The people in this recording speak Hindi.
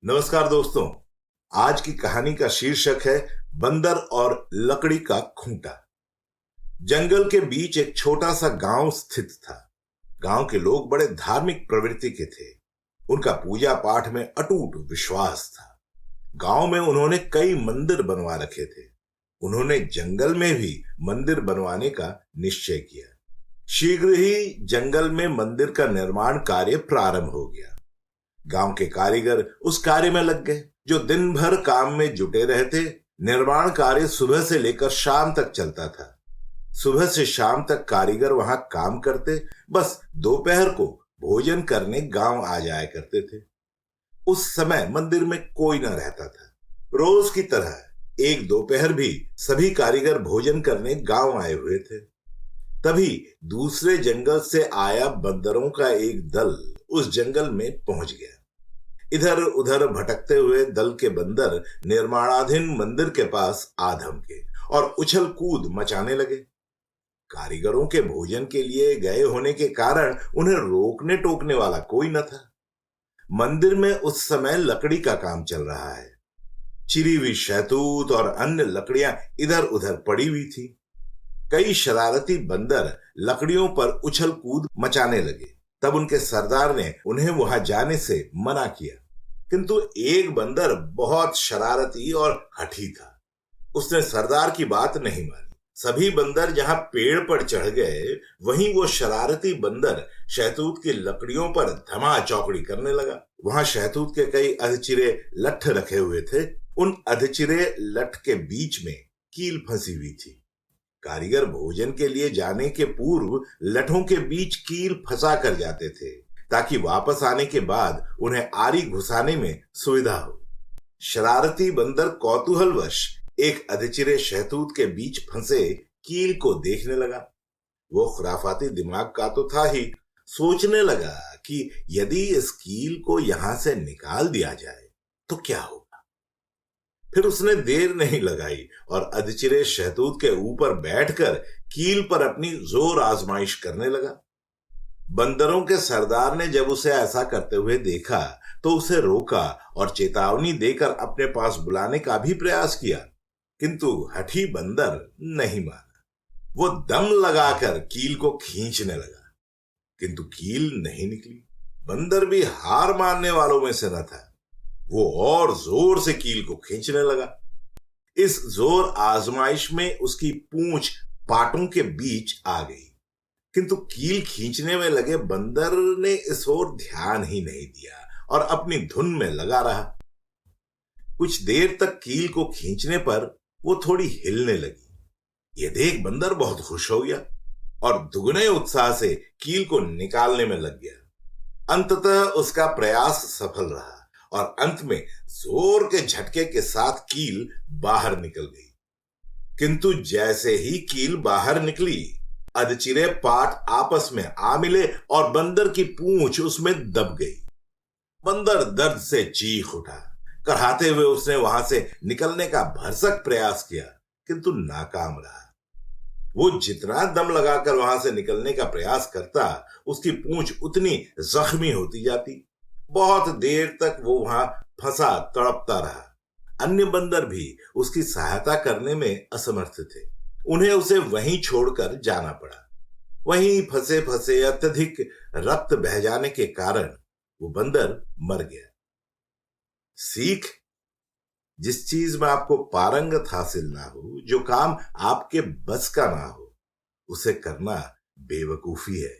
नमस्कार दोस्तों। आज की कहानी का शीर्षक है बंदर और लकड़ी का खूंटा। जंगल के बीच एक छोटा सा गांव स्थित था। गांव के लोग बड़े धार्मिक प्रवृत्ति के थे। उनका पूजा पाठ में अटूट विश्वास था। गांव में उन्होंने कई मंदिर बनवा रखे थे। उन्होंने जंगल में भी मंदिर बनवाने का निश्चय किया। शीघ्र ही जंगल में मंदिर का निर्माण कार्य प्रारंभ हो गया। गांव के कारीगर उस कार्य में लग गए, जो दिन भर काम में जुटे रहते। निर्माण कार्य सुबह से लेकर शाम तक चलता था। सुबह से शाम तक कारीगर वहां काम करते, बस दोपहर को भोजन करने गांव आ जाया करते थे। उस समय मंदिर में कोई न रहता था। रोज की तरह एक दोपहर भी सभी कारीगर भोजन करने गांव आए हुए थे। तभी दूसरे जंगल से आया बंदरों का एक दल उस जंगल में पहुंच गया। इधर उधर भटकते हुए दल के बंदर निर्माणाधीन मंदिर के पास आ धमके और उछल कूद मचाने लगे। कारीगरों के भोजन के लिए गए होने के कारण उन्हें रोकने टोकने वाला कोई न था। मंदिर में उस समय लकड़ी का काम चल रहा है। चिरी हुई शहतूत और अन्य लकड़ियां इधर उधर पड़ी हुई थी। कई शरारती बंदर लकड़ियों पर उछल कूद मचाने लगे। तब उनके सरदार ने उन्हें वहां जाने से मना किया, किंतु एक बंदर बहुत शरारती और हठी था। उसने सरदार की बात नहीं मानी। सभी बंदर जहां पेड़ पर चढ़ गए, वहीं वो शरारती बंदर शहतूत की लकड़ियों पर धमा चौकड़ी करने लगा। वहां शहतूत के कई अधचिरे लठ रखे हुए थे। उन अधचिरे लठ के बीच में कील फंसी हुई थी। कारीगर भोजन के लिए जाने के पूर्व लठों के बीच कील फंसा कर जाते थे, ताकि वापस आने के बाद उन्हें आरी घुसाने में सुविधा हो। शरारती बंदर कौतूहलवश एक अधचिरे शहतूत के बीच फंसे कील को देखने लगा। वो खुराफाती दिमाग का तो था ही। सोचने लगा कि यदि इस कील को यहां से निकाल दिया जाए तो क्या होगा। फिर उसने देर नहीं लगाई और अधचिरे शहतूत के ऊपर बैठकर कील पर अपनी जोर आजमाइश करने लगा। बंदरों के सरदार ने जब उसे ऐसा करते हुए देखा तो उसे रोका और चेतावनी देकर अपने पास बुलाने का भी प्रयास किया, किंतु हठी बंदर नहीं माना। वो दम लगाकर कील को खींचने लगा, किंतु कील नहीं निकली। बंदर भी हार मानने वालों में से न था। वो और जोर से कील को खींचने लगा। इस जोर आजमाइश में उसकी पूंछ पाटों के बीच आ गई, किंतु कील खींचने में लगे बंदर ने इस ओर ध्यान ही नहीं दिया और अपनी धुन में लगा रहा। कुछ देर तक कील को खींचने पर वो थोड़ी हिलने लगी। यह देख बंदर बहुत खुश हो गया और दुगने उत्साह से कील को निकालने में लग गया। अंततः उसका प्रयास सफल रहा और अंत में जोर के झटके के साथ कील बाहर निकल गई। किंतु जैसे ही कील बाहर निकली, अधचिरे पाट आपस में आ मिले और बंदर की पूंछ उसमें दब गई। बंदर दर्द से चीख उठा। कराहते हुए उसने वहां से निकलने का भरसक प्रयास किया, किंतु नाकाम रहा। वो जितना दम लगाकर वहां से निकलने का प्रयास करता, उसकी पूंछ उतनी जख्मी होती जाती। बहुत देर तक वो वहां फंसा तड़पता रहा। अन्य बंदर भी उसकी सहायता करने में असमर्थ थे। उन्हें उसे वहीं छोड़कर जाना पड़ा। वहीं फंसे फंसे अत्यधिक रक्त बह जाने के कारण वो बंदर मर गया। सीख: जिस चीज में आपको पारंगत हासिल ना हो, जो काम आपके बस का ना हो, उसे करना बेवकूफी है।